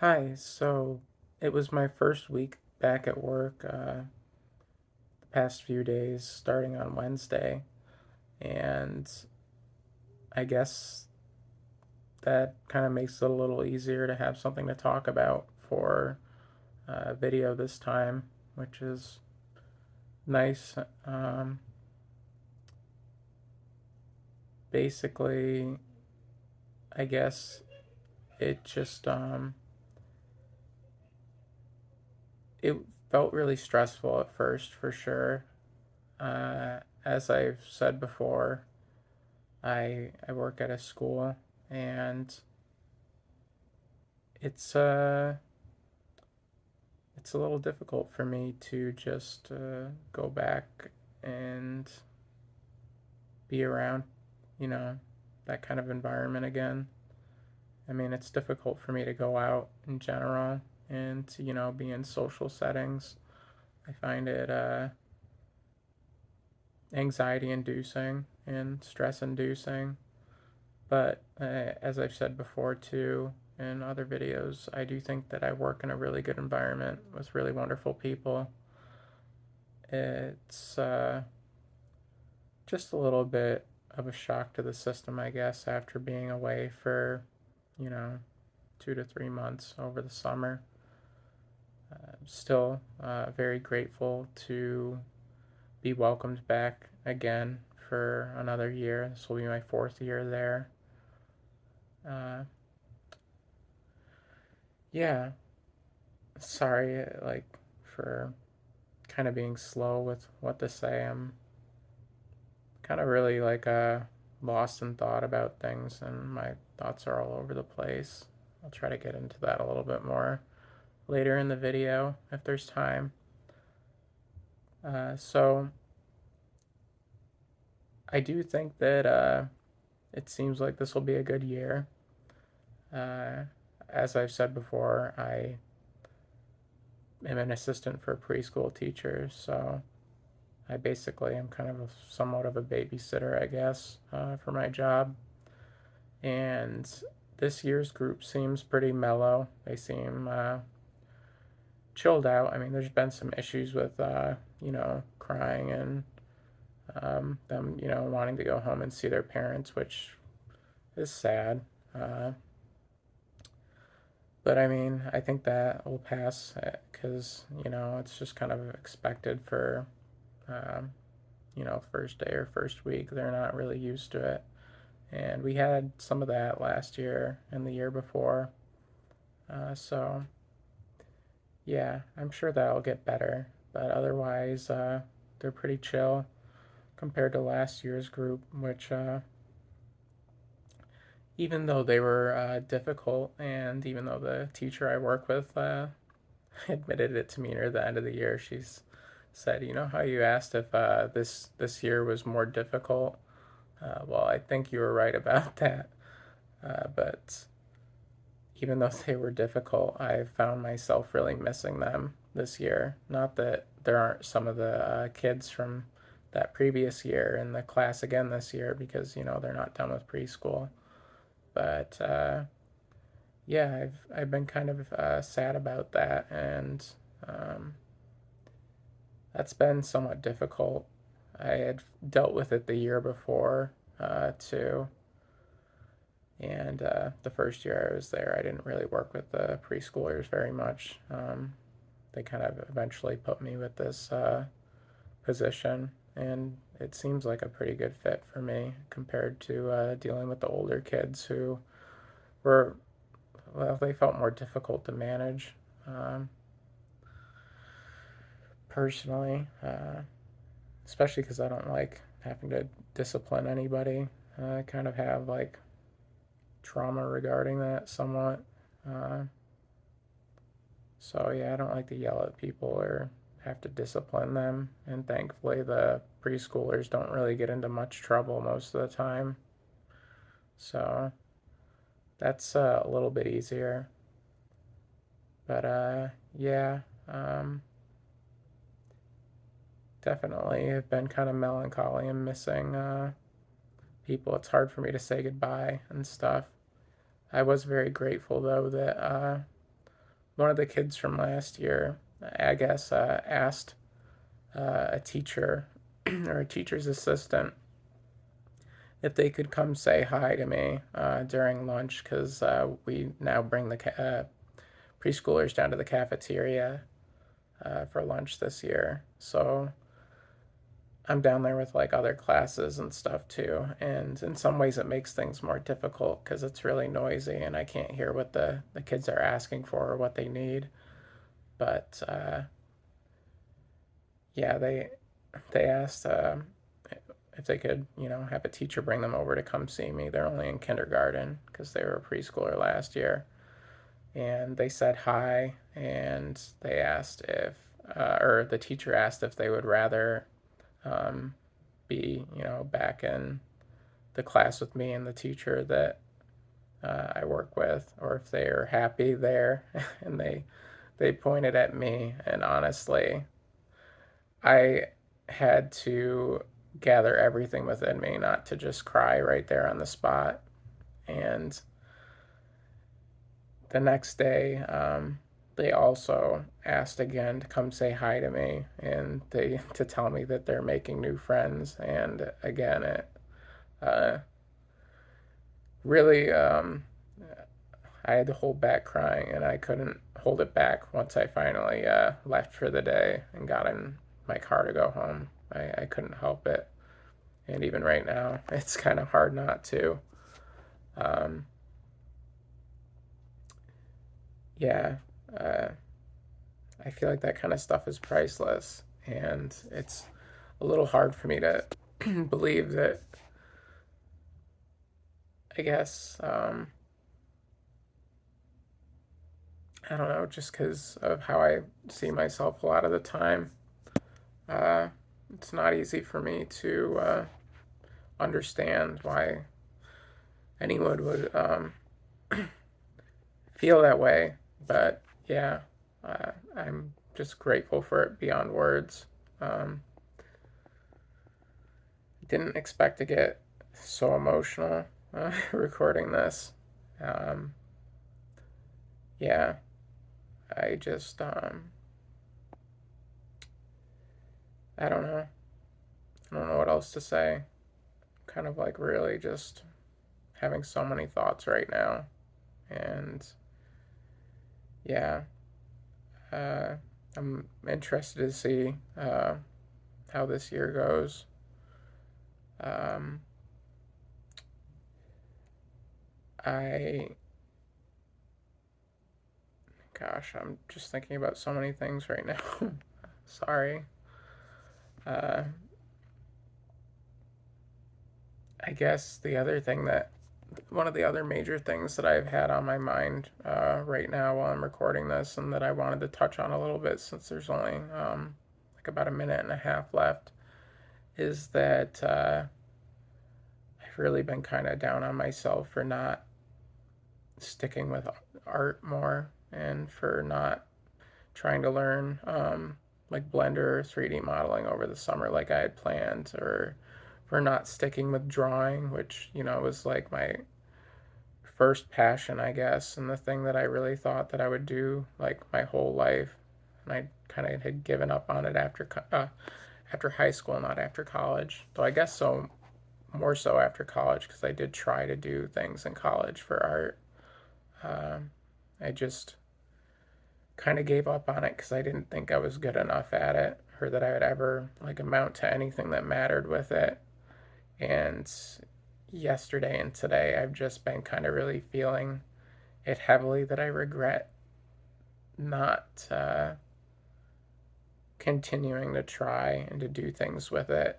Hi, so it was my first week back at work the past few days, starting on Wednesday, and I guess that kind of makes it a little easier to have something to talk about for video this time, which is nice. Um, Basically, I guess it just it felt really stressful at first, for sure. As I've said before, I work at a school, and it's uh it's a little difficult for me to just go back and be around, you know, that kind of environment again. I mean, it's difficult for me to go out in general and to, be in social settings. I find it anxiety inducing and stress inducing. But as I've said before too in other videos, I do think that I work in a really good environment with really wonderful people. It's just a little bit of a shock to the system, I guess, after being away for, you know, 2 to 3 months over the summer. Still very grateful to be welcomed back again for another year. This will be my fourth year there. Uh, yeah, sorry, for kind of being slow with what to say. I'm kind of really lost in thought about things, and my thoughts are all over the place. I'll try to get into that a little bit more later in the video if there's time. So I do think that it seems like this will be a good year. Uh, as I've said before, I am an assistant for a preschool teacher, so I basically am kind of somewhat of a babysitter, I guess, for my job. And this year's group seems pretty mellow. They seem chilled out. I mean, there's been some issues with, crying and them, wanting to go home and see their parents, which is sad. Uh, but I mean, I think that will pass because, it's just kind of expected for, um, first day or first week. They're not really used to it. And we had some of that last year and the year before. So, yeah, I'm sure that'll get better. But otherwise, they're pretty chill compared to last year's group, which, even though they were difficult, and even though the teacher I work with admitted it to me near the end of the year, she's said, "You know how you asked if this year was more difficult? Well, I think you were right about that. But even though they were difficult, I found myself really missing them this year. Not that there aren't some of the kids from that previous year in the class again this year because they're not done with preschool. But yeah, I've been kind of sad about that, and um, that's been somewhat difficult. I had dealt with it the year before too, and the first year I was there, I didn't really work with the preschoolers very much. They kind of eventually put me with this position, and it seems like a pretty good fit for me compared to dealing with the older kids who were, well, they felt more difficult to manage. Um, Personally, especially because I don't like having to discipline anybody. I kind of have trauma regarding that somewhat. Uh, so yeah, I don't like to yell at people or have to discipline them. And thankfully, the preschoolers don't really get into much trouble most of the time. So that's a little bit easier. But yeah, um, definitely have been kind of melancholy and missing people. It's hard for me to say goodbye and stuff. I was very grateful though that one of the kids from last year, I guess, asked a teacher or a teacher's assistant if they could come say hi to me during lunch because we now bring the preschoolers down to the cafeteria for lunch this year. So I'm down there with like other classes and stuff too. And in some ways, it makes things more difficult because it's really noisy and I can't hear what the kids are asking for or what they need. But yeah, they asked if they could, have a teacher bring them over to come see me. They're only in kindergarten because they were a preschooler last year. And they said hi, and they asked if, or the teacher asked if they would rather um, be, back in the class with me and the teacher that I work with, or if they are happy there. And they pointed at me, and honestly, I had to gather everything within me not to just cry right there on the spot. And the next day, they also asked again to come say hi to me and they to tell me that they're making new friends. And again, it uh, really, I had to hold back crying, and I couldn't hold it back once I finally left for the day and got in my car to go home. I couldn't help it. And even right now, it's kind of hard not to. Um, yeah, uh, I feel like that kind of stuff is priceless, and it's a little hard for me to believe that. I guess I don't know, just because of how I see myself a lot of the time. Uh, it's not easy for me to understand why anyone would feel that way, but yeah, I'm just grateful for it beyond words. Um, didn't expect to get so emotional recording this. Um, yeah, I just, I don't know. I don't know what else to say. Kind of like really just having so many thoughts right now. And yeah, uh, I'm interested to see how this year goes. Um, I, gosh, I'm just thinking about so many things right now. Sorry. Uh, I guess one of the other major things that I've had on my mind right now while I'm recording this, and that I wanted to touch on a little bit since there's only like about a minute and a half left, is that I've really been kind of down on myself for not sticking with art more and for not trying to learn like Blender or 3D modeling over the summer like I had planned, or for not sticking with drawing, which, was like my first passion, I guess, and the thing that I really thought that I would do like my whole life. And I kind of had given up on it after high school, not after college. Though I guess so, more so after college, because I did try to do things in college for art. Um, I just kind of gave up on it because I didn't think I was good enough at it, or that I would ever like amount to anything that mattered with it. And yesterday and today, I've just been kind of really feeling it heavily, that I regret not continuing to try and to do things with it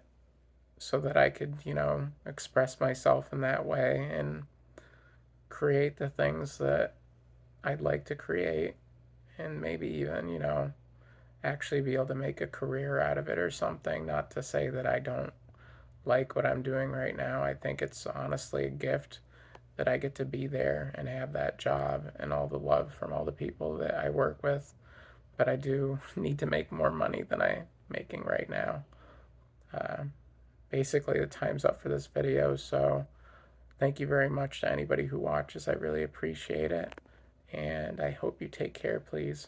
so that I could, express myself in that way and create the things that I'd like to create, and maybe even, actually be able to make a career out of it or something. Not to say that I don't like what I'm doing right now. I think it's honestly a gift that I get to be there and have that job and all the love from all the people that I work with. But I do need to make more money than I'm making right now. Uh, Basically, the time's up for this video, so thank you very much to anybody who watches. I really appreciate it. and I hope you take care, please.